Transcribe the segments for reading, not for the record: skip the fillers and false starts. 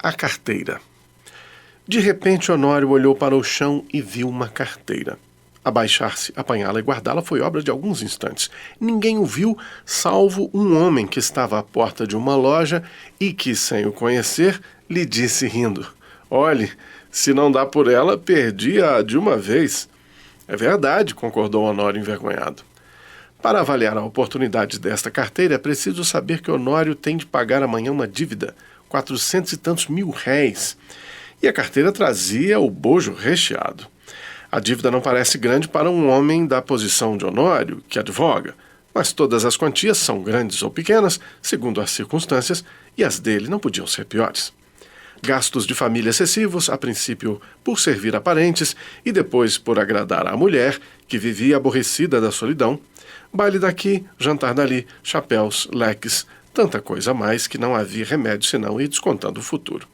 A carteira. De repente, Honório olhou para o chão e viu uma carteira. Abaixar-se, apanhá-la e guardá-la foi obra de alguns instantes. Ninguém o viu, salvo um homem que estava à porta de uma loja e que, sem o conhecer, lhe disse rindo: "Olhe, se não dá por ela, perdi-a de uma vez." "É verdade", concordou Honório envergonhado. Para avaliar a oportunidade desta carteira, é preciso saber que Honório tem de pagar amanhã uma dívida, 400 e tantos mil réis. E a carteira trazia o bojo recheado. A dívida não parece grande para um homem da posição de Honório, que advoga, mas todas as quantias são grandes ou pequenas, segundo as circunstâncias, e as dele não podiam ser piores. Gastos de família excessivos, a princípio por servir a parentes e depois por agradar à mulher, que vivia aborrecida da solidão. Baile daqui, jantar dali, chapéus, leques, tanta coisa a mais que não havia remédio senão ir descontando o futuro.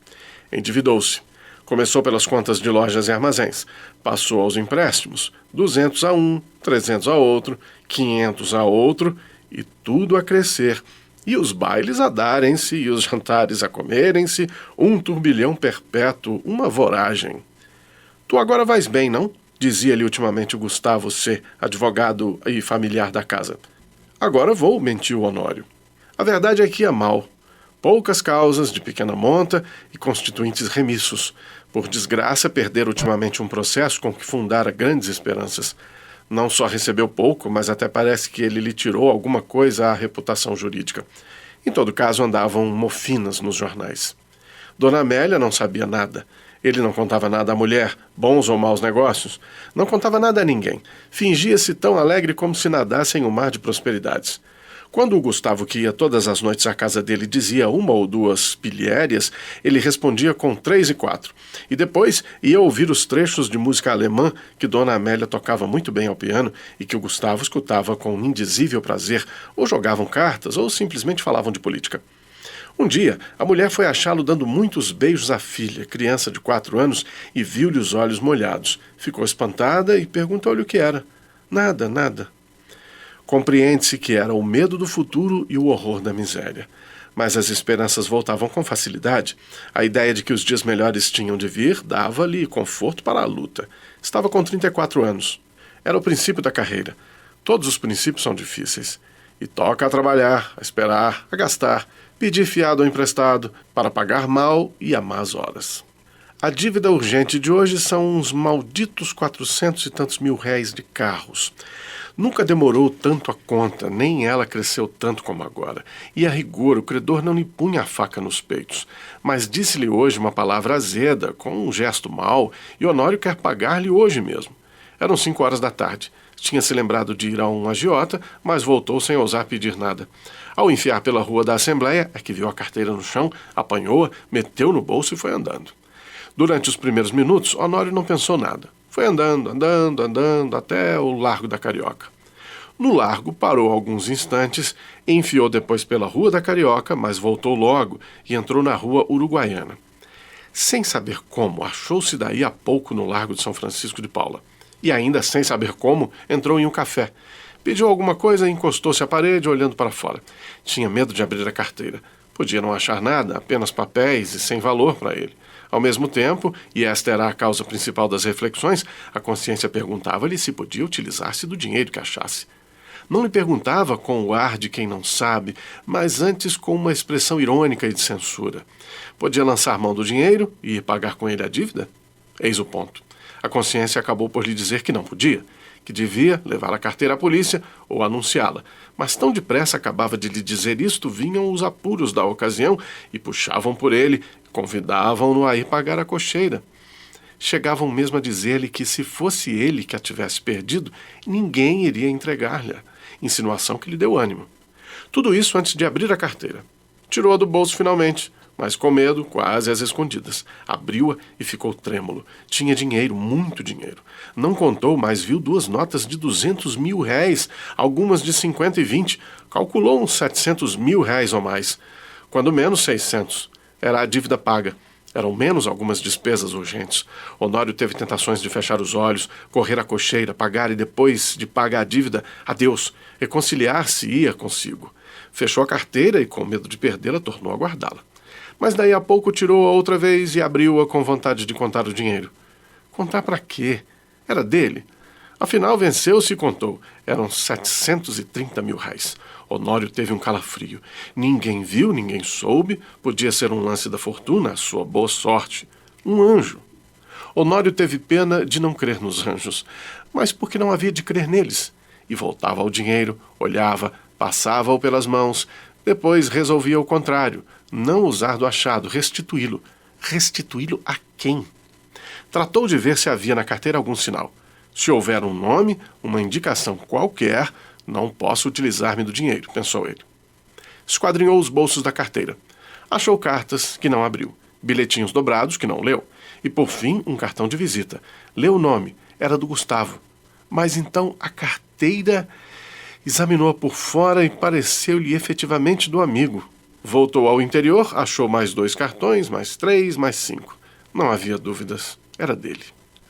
Endividou-se. Começou pelas contas de lojas e armazéns, passou aos empréstimos, 200 a um, 300 a outro, 500 a outro, e tudo a crescer. E os bailes a darem-se, e os jantares a comerem-se, um turbilhão perpétuo, uma voragem. "Tu agora vais bem, não?" dizia-lhe ultimamente o Gustavo C., advogado e familiar da casa. "Agora vou", mentiu Honório. A verdade é que ia mal. Poucas causas, de pequena monta e constituintes remissos. Por desgraça, perdera ultimamente um processo com que fundara grandes esperanças. Não só recebeu pouco, mas até parece que ele lhe tirou alguma coisa à reputação jurídica. Em todo caso, andavam mofinas nos jornais. Dona Amélia não sabia nada. Ele não contava nada à mulher, bons ou maus negócios. Não contava nada a ninguém. Fingia-se tão alegre como se nadasse em um mar de prosperidades. Quando o Gustavo, que ia todas as noites à casa dele, dizia uma ou duas pilhérias, ele respondia com 3 e 4. E depois ia ouvir os trechos de música alemã que Dona Amélia tocava muito bem ao piano e que o Gustavo escutava com um indizível prazer, ou jogavam cartas, ou simplesmente falavam de política. Um dia, a mulher foi achá-lo dando muitos beijos à filha, criança de 4 anos, e viu-lhe os olhos molhados. Ficou espantada e perguntou-lhe o que era. "Nada, nada." Compreende-se que era o medo do futuro e o horror da miséria. Mas as esperanças voltavam com facilidade. A ideia de que os dias melhores tinham de vir dava-lhe conforto para a luta. Estava com 34 anos. Era o princípio da carreira. Todos os princípios são difíceis. E toca a trabalhar, a esperar, a gastar, pedir fiado ou emprestado, para pagar mal e a más horas. A dívida urgente de hoje são uns malditos 400 e tantos mil réis de carros. Nunca demorou tanto a conta, nem ela cresceu tanto como agora. E a rigor, o credor não lhe punha a faca nos peitos. Mas disse-lhe hoje uma palavra azeda, com um gesto mau, e Honório quer pagar-lhe hoje mesmo. Eram 5 horas da tarde. Tinha se lembrado de ir a um agiota, mas voltou sem ousar pedir nada. Ao enfiar pela rua da Assembleia, é que viu a carteira no chão, apanhou-a, meteu no bolso e foi andando. Durante os primeiros minutos, Honório não pensou nada. Foi andando, até o Largo da Carioca. No largo, parou alguns instantes, enfiou depois pela Rua da Carioca, mas voltou logo e entrou na Rua Uruguaiana. Sem saber como, achou-se daí a pouco no Largo de São Francisco de Paula. E ainda sem saber como, entrou em um café. Pediu alguma coisa e encostou-se à parede, olhando para fora. Tinha medo de abrir a carteira. Podia não achar nada, apenas papéis e sem valor para ele. Ao mesmo tempo, e esta era a causa principal das reflexões, a consciência perguntava-lhe se podia utilizar-se do dinheiro que achasse. Não lhe perguntava com o ar de quem não sabe, mas antes com uma expressão irônica e de censura. Podia lançar mão do dinheiro e ir pagar com ele a dívida? Eis o ponto. A consciência acabou por lhe dizer que não podia, que devia levar a carteira à polícia ou anunciá-la. Mas tão depressa acabava de lhe dizer isto, vinham os apuros da ocasião e puxavam por ele, convidavam-no a ir pagar a cocheira. Chegavam mesmo a dizer-lhe que se fosse ele que a tivesse perdido, ninguém iria entregar-lhe, insinuação que lhe deu ânimo. Tudo isso antes de abrir a carteira. Tirou-a do bolso finalmente, mas com medo, quase às escondidas. Abriu-a e ficou trêmulo. Tinha dinheiro, muito dinheiro. Não contou, mas viu 2 notas de 200 mil réis, algumas de 50 e 20. Calculou uns 700 mil réis ou mais. Quando menos 600. Era a dívida paga. Eram menos algumas despesas urgentes. Honório teve tentações de fechar os olhos, correr à cocheira, pagar e depois de pagar a dívida, adeus, reconciliar-se ia consigo. Fechou a carteira e, com medo de perdê-la, tornou a guardá-la. Mas daí a pouco tirou-a outra vez e abriu-a com vontade de contar o dinheiro. Contar para quê? Era dele. Afinal, venceu-se e contou. Eram 730 mil réis. Honório teve um calafrio. Ninguém viu, ninguém soube. Podia ser um lance da fortuna, a sua boa sorte. Um anjo. Honório teve pena de não crer nos anjos, mas porque não havia de crer neles. E voltava ao dinheiro, olhava, passava-o pelas mãos. Depois resolvia o contrário, não usar do achado, restituí-lo. Restituí-lo a quem? Tratou de ver se havia na carteira algum sinal. Se houver um nome, uma indicação qualquer, não posso utilizar-me do dinheiro, pensou ele. Esquadrinhou os bolsos da carteira. Achou cartas que não abriu, bilhetinhos dobrados que não leu, e por fim um cartão de visita. Leu o nome, era do Gustavo. Mas então a carteira... Examinou-a por fora e pareceu-lhe efetivamente do amigo. Voltou ao interior, achou mais 2 cartões, mais 3, mais 5. Não havia dúvidas, era dele.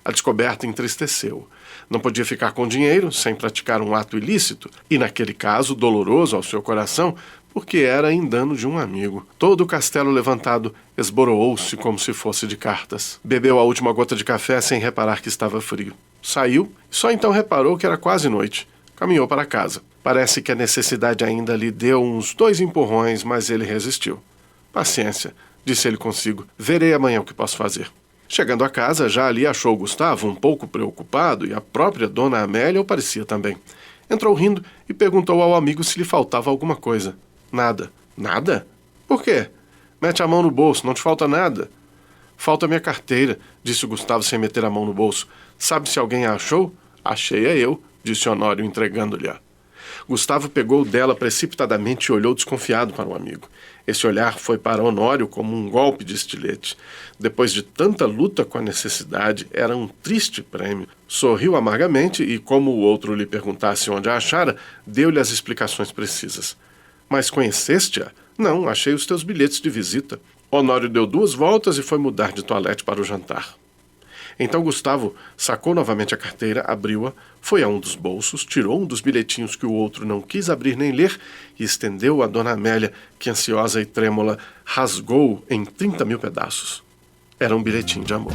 A descoberta entristeceu-o. Não podia ficar com dinheiro sem praticar um ato ilícito, e naquele caso doloroso ao seu coração, porque era em dano de um amigo. Todo o castelo levantado esboroou-se como se fosse de cartas. Bebeu a última gota de café sem reparar que estava frio. Saiu e só então reparou que era quase noite. Caminhou para casa. Parece que a necessidade ainda lhe deu uns 2 empurrões, mas ele resistiu. Paciência, disse ele consigo. Verei amanhã o que posso fazer. Chegando a casa, já ali achou Gustavo um pouco preocupado e a própria dona Amélia o parecia também. Entrou rindo e perguntou ao amigo se lhe faltava alguma coisa. Nada. Nada? Por quê? Mete a mão no bolso, não te falta nada. Falta minha carteira, disse Gustavo sem meter a mão no bolso. Sabe se alguém a achou? Achei-a eu, disse Honório entregando-lhe-a. Gustavo pegou dela precipitadamente e olhou desconfiado para o amigo. Esse olhar foi para Honório como um golpe de estilete. Depois de tanta luta com a necessidade, era um triste prêmio. Sorriu amargamente e, como o outro lhe perguntasse onde a achara, deu-lhe as explicações precisas. Mas conheceste-a? Não, achei os teus bilhetes de visita. Honório deu 2 voltas e foi mudar de toalete para o jantar. Então Gustavo sacou novamente a carteira, abriu-a, foi a um dos bolsos, tirou um dos bilhetinhos que o outro não quis abrir nem ler e estendeu-o a dona Amélia, que ansiosa e trêmula rasgou-o em 30 mil pedaços. Era um bilhetinho de amor.